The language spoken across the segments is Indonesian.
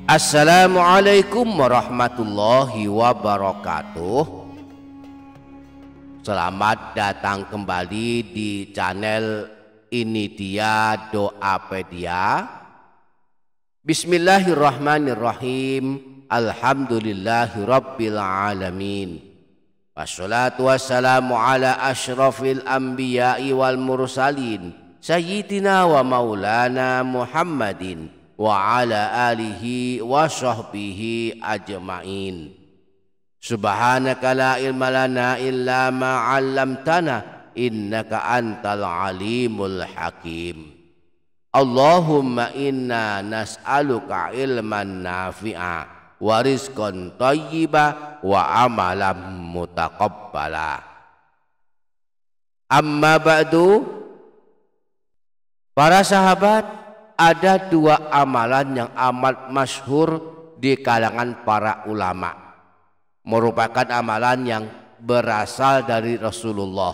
Assalamualaikum warahmatullahi wabarakatuh. Selamat datang kembali di channel Ini Dia Doapedia. Bismillahirrahmanirrahim. Alhamdulillahirabbil alamin. Wassalatu wassalamu ala asyrafil anbiya'i wal mursalin sayyidina wa maulana Muhammadin wa ala alihi wa sahbihi ajma'in. Subhanaka la ilma lana illa ma 'allamtana innaka antal alimul hakim. Allahumma inna nas'aluka ilman nafi'a wa rizqan thayyiba wa amalan mutaqabbala. Amma ba'du, para sahabat, ada dua amalan yang amat masyhur di kalangan para ulama, merupakan amalan yang berasal dari Rasulullah.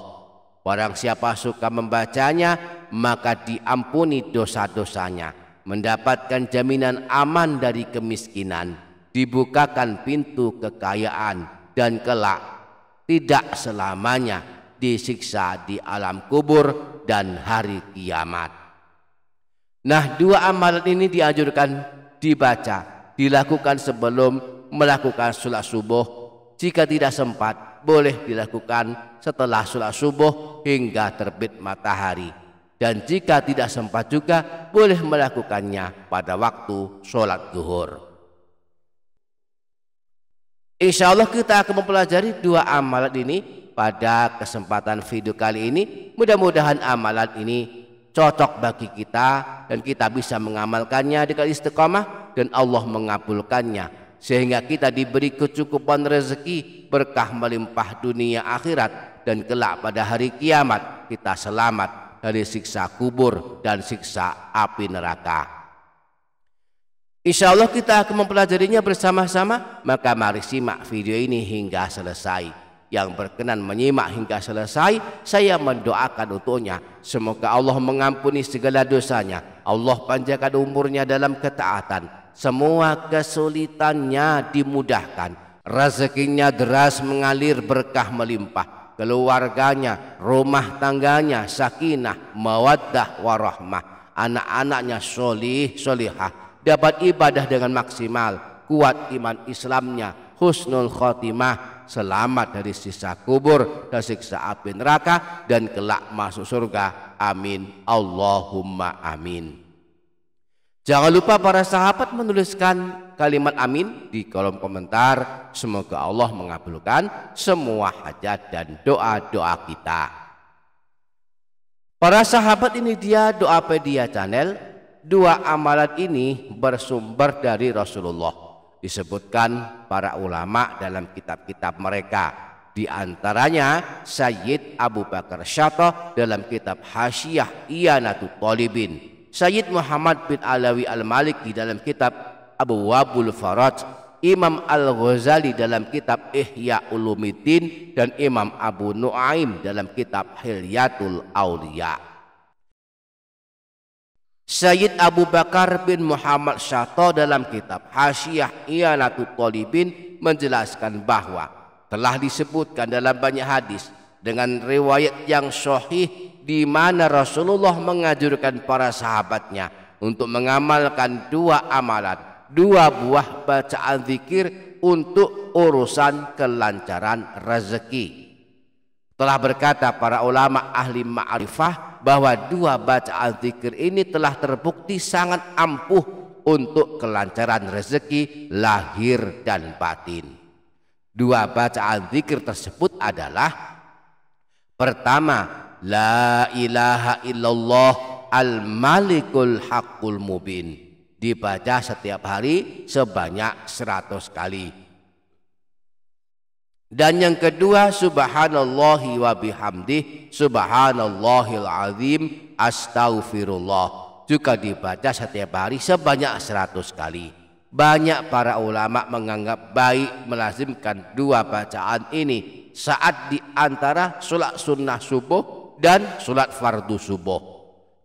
Barang siapa suka membacanya maka diampuni dosa-dosanya, mendapatkan jaminan aman dari kemiskinan, dibukakan pintu kekayaan, dan kelak tidak selamanya disiksa di alam kubur dan hari kiamat. Nah, dua amalan ini dianjurkan dibaca, dilakukan sebelum melakukan sholat subuh. Jika tidak sempat, boleh dilakukan setelah sholat subuh hingga terbit matahari. Dan jika tidak sempat juga, boleh melakukannya pada waktu sholat zuhur. Insya Allah kita akan mempelajari dua amalan ini pada kesempatan video kali ini. Mudah-mudahan amalan ini cocok bagi kita dan kita bisa mengamalkannya dengan istiqamah dan Allah mengabulkannya, sehingga kita diberi kecukupan rezeki, berkah melimpah dunia akhirat, dan kelak pada hari kiamat kita selamat dari siksa kubur dan siksa api neraka. Insya Allah kita akan mempelajarinya bersama-sama, maka mari simak video ini hingga selesai. Yang berkenan menyimak hingga selesai, saya mendoakan untuknya semoga Allah mengampuni segala dosanya, Allah panjangkan umurnya dalam ketaatan, semua kesulitannya dimudahkan, rezekinya deras mengalir, berkah melimpah, keluarganya, rumah tangganya sakinah, mawaddah warahmah, anak-anaknya sholih sholihah, dapat ibadah dengan maksimal, kuat iman Islamnya, husnul khotimah, selamat dari siksa kubur dan siksa api neraka, dan kelak masuk surga. Amin, Allahumma amin. Jangan lupa para sahabat menuliskan kalimat amin di kolom komentar. Semoga Allah mengabulkan semua hajat dan doa-doa kita. Para sahabat, ini dia Doapedia channel. Dua amalan ini bersumber dari Rasulullah. Disebutkan para ulama dalam kitab-kitab mereka, di antaranya Sayyid Abu Bakar Syattah dalam kitab Hasyiah I'anatul Talibin, Sayyid Muhammad bin Alawi Al-Maliki dalam kitab Abwabul Faraj, Imam Al-Ghazali dalam kitab Ihya Ulumuddin, dan Imam Abu Nuaim dalam kitab Hilyatul Auliya. Sayyid Abu Bakar bin Muhammad Syattah dalam kitab Hasyiah I'anatul Talibin menjelaskan bahwa telah disebutkan dalam banyak hadis dengan riwayat yang sahih di mana Rasulullah menganjurkan para sahabatnya untuk mengamalkan dua amalan, dua buah bacaan zikir untuk urusan kelancaran rezeki. Telah berkata para ulama ahli ma'rifah bahwa dua bacaan zikir ini telah terbukti sangat ampuh untuk kelancaran rezeki lahir dan batin. Dua bacaan zikir tersebut adalah: pertama, la ilaha illallah al-malikul haqqul mubin, dibaca setiap hari sebanyak 100 kali. Dan yang kedua, subhanallahi wa bihamdih, subhanallahil azim, astaghfirullah, juga dibaca setiap hari sebanyak 100 kali. Banyak para ulama menganggap baik melazimkan dua bacaan ini saat di antara sholat sunnah subuh dan sholat fardu subuh.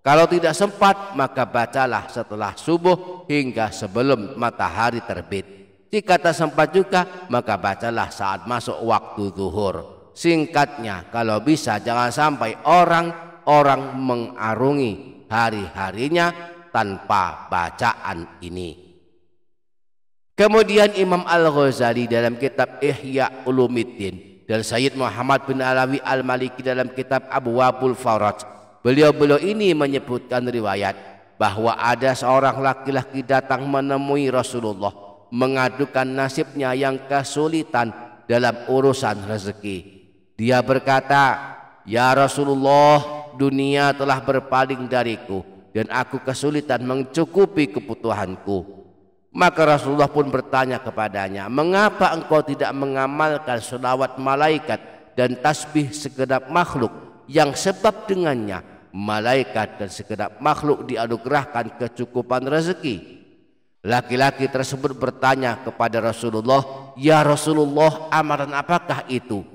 Kalau tidak sempat, maka bacalah setelah subuh hingga sebelum matahari terbit. Jika tak sempat juga, maka bacalah saat masuk waktu zuhur. Singkatnya, kalau bisa jangan sampai orang mengarungi hari-harinya tanpa bacaan ini. Kemudian Imam Al-Ghazali dalam kitab Ihya Ulumuddin dan Sayyid Muhammad bin Alawi Al-Maliki dalam kitab Abwabul Faraj, beliau ini menyebutkan riwayat bahwa ada seorang laki-laki datang menemui Rasulullah mengadukan nasibnya yang kesulitan dalam urusan rezeki. Dia berkata, "Ya Rasulullah, dunia telah berpaling dariku dan aku kesulitan mencukupi kebutuhanku." Maka Rasulullah pun bertanya kepadanya, "Mengapa engkau tidak mengamalkan selawat malaikat dan tasbih segenap makhluk yang sebab dengannya malaikat dan segenap makhluk dianugerahkan kecukupan rezeki?" Laki-laki tersebut bertanya kepada Rasulullah, "Ya Rasulullah, amalan apakah itu?"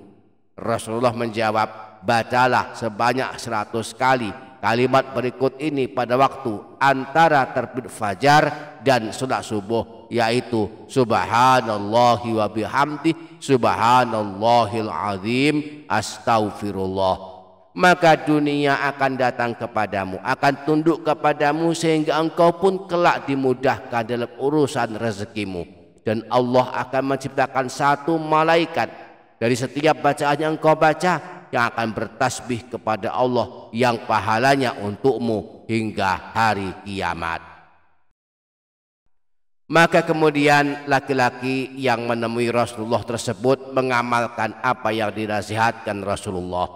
Rasulullah menjawab, "Bacalah sebanyak 100 kali kalimat berikut ini pada waktu antara terbit fajar dan salat subuh, yaitu subhanallahi wa bihamdi subhanallahil azim astaghfirullah. Maka dunia akan datang kepadamu, akan tunduk kepadamu sehingga engkau pun kelak dimudahkan dalam urusan rezekimu. Dan Allah akan menciptakan satu malaikat dari setiap bacaan yang engkau baca yang akan bertasbih kepada Allah yang pahalanya untukmu hingga hari kiamat." Maka kemudian laki-laki yang menemui Rasulullah tersebut mengamalkan apa yang dinasihatkan Rasulullah.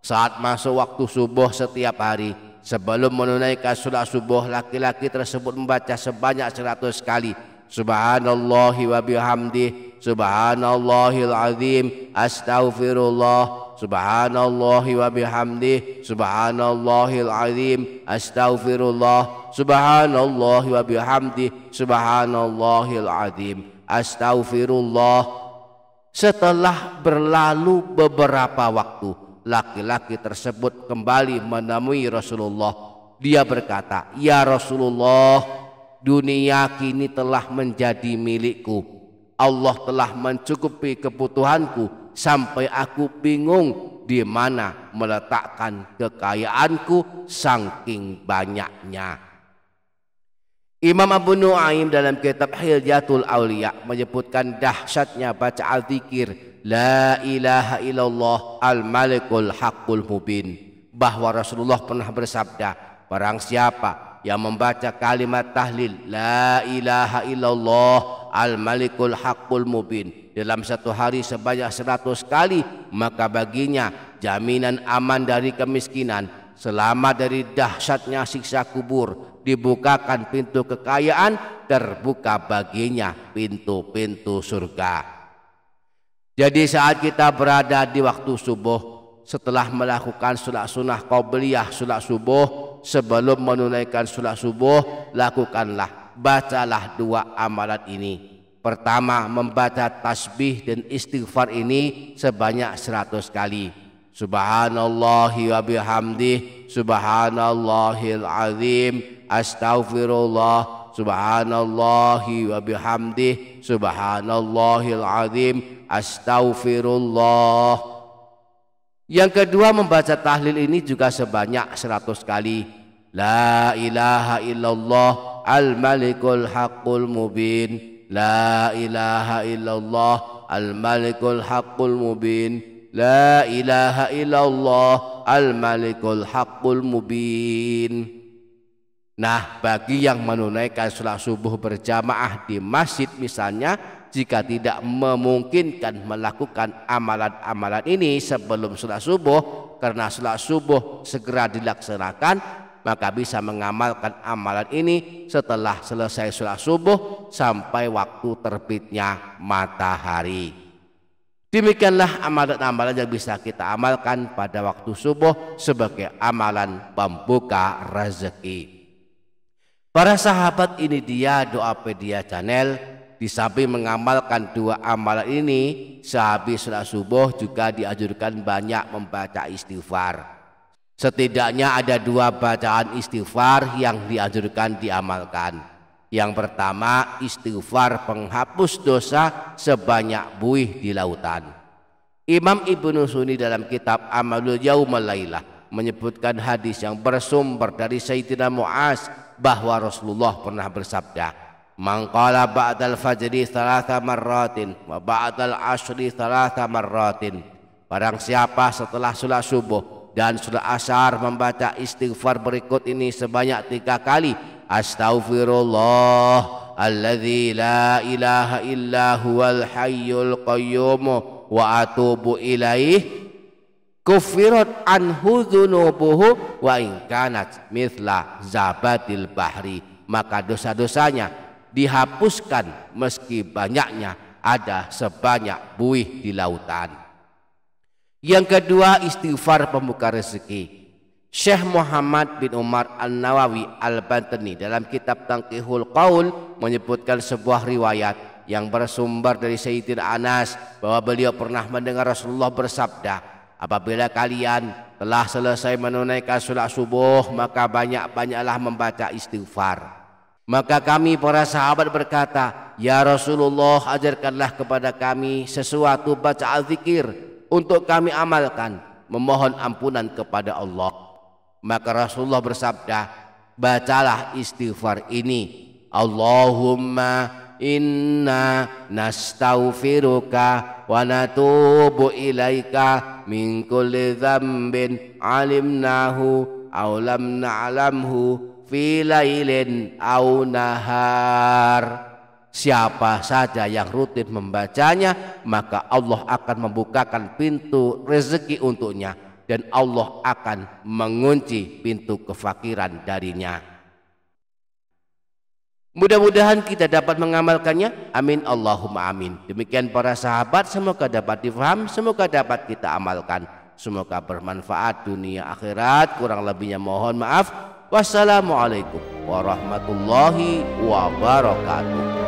Saat masuk waktu subuh setiap hari, sebelum menunaikan salat subuh, laki-laki tersebut membaca sebanyak 100 kali subhanallahi wa bihamdi subhanallahil azim astaghfirullah, subhanallahi wa bihamdi subhanallahil azim astaghfirullah, subhanallahi wa bihamdi subhanallahil azim astaghfirullah. Setelah berlalu beberapa waktu, laki-laki tersebut kembali menemui Rasulullah. Dia berkata, "Ya Rasulullah, dunia kini telah menjadi milikku. Allah telah mencukupi kebutuhanku sampai aku bingung di mana meletakkan kekayaanku saking banyaknya." Imam Abu Nuaim dalam kitab Hilyatul Auliya menyebutkan dahsyatnya baca al-dzikir La ilaha illallah al-malikul haqqul mubin, bahwa Rasulullah pernah bersabda, barang siapa yang membaca kalimat tahlil La ilaha illallah al-malikul haqqul mubin dalam satu hari sebanyak 100 kali, maka baginya jaminan aman dari kemiskinan, selamat dari dahsyatnya siksa kubur, dibukakan pintu kekayaan, terbuka baginya pintu-pintu surga. Jadi saat kita berada di waktu subuh, setelah melakukan salat sunnah qabliyah salat subuh, sebelum menunaikan salat subuh, lakukanlah, bacalah dua amalan ini. Pertama, membaca tasbih dan istighfar ini sebanyak 100 kali. Subhanallahi wa bihamdih subhanallahil azim astaghfirullah, subhanallahi wa bihamdih subhanallahil azim astaghfirullah. Yang kedua, membaca tahlil ini juga sebanyak 100 kali. La ilaha illallah al-malikul haqqul mubin, la ilaha illallah al-malikul haqqul mubin, la ilaha illallah al-malikul haqqul mubin. Nah, bagi yang menunaikan salat subuh berjamaah di masjid misalnya, jika tidak memungkinkan melakukan amalan-amalan ini sebelum salat subuh karena salat subuh segera dilaksanakan, maka bisa mengamalkan amalan ini setelah selesai salat subuh sampai waktu terbitnya matahari. Demikianlah amalan-amalan yang bisa kita amalkan pada waktu subuh sebagai amalan pembuka rezeki. Para sahabat, ini dia Doapedia Channel. Di samping mengamalkan dua amalan ini, sehabis salat subuh juga dianjurkan banyak membaca istighfar. Setidaknya ada 2 bacaan istighfar yang dianjurkan diamalkan. Yang pertama, istighfar penghapus dosa sebanyak buih di lautan. Imam Ibnu Sunni dalam kitab Amalul Yaumil Lailah menyebutkan hadis yang bersumber dari Sayyidina Mu'az bahwa Rasulullah pernah bersabda, "Man qala ba'dal fajri 3 marratin wa ba'dal ashri 3 marratin." Barang siapa setelah salat subuh dan salat asar membaca istighfar berikut ini sebanyak 3 kali, astaghfirullah alladzi la ilaha illa huwal hayyul qayyum wa atubu ilaih, kufirat anhu dzunubuhu wa in kanat mithla zabatil bahri. Maka dosa-dosanya dihapuskan meski banyaknya ada sebanyak buih di lautan. Yang kedua, istighfar pembuka rezeki. Syekh Muhammad bin Umar An-Nawawi Al-Bantani dalam kitab Tanqihul Qaul menyebutkan sebuah riwayat yang bersumber dari Sayyidina Anas bahwa beliau pernah mendengar Rasulullah bersabda, "Apabila kalian telah selesai menunaikan salat subuh, maka banyak-banyaklah membaca istighfar." Maka kami para sahabat berkata, "Ya Rasulullah, ajarkanlah kepada kami sesuatu bacaan zikir untuk kami amalkan, memohon ampunan kepada Allah." Maka Rasulullah bersabda, "Bacalah istighfar ini, Allahumma inna nastaghfiruka wa natubu ilaika min kulli dzambin alimnahu aw lam na'lamhu fi lailin aw nahar." Siapa saja yang rutin membacanya, maka Allah akan membukakan pintu rezeki untuknya dan Allah akan mengunci pintu kefakiran darinya. Mudah-mudahan kita dapat mengamalkannya. Amin Allahumma amin. Demikian para sahabat, semoga dapat difaham, semoga dapat kita amalkan, semoga bermanfaat dunia akhirat. Kurang lebihnya mohon maaf. Wassalamualaikum warahmatullahi wabarakatuh.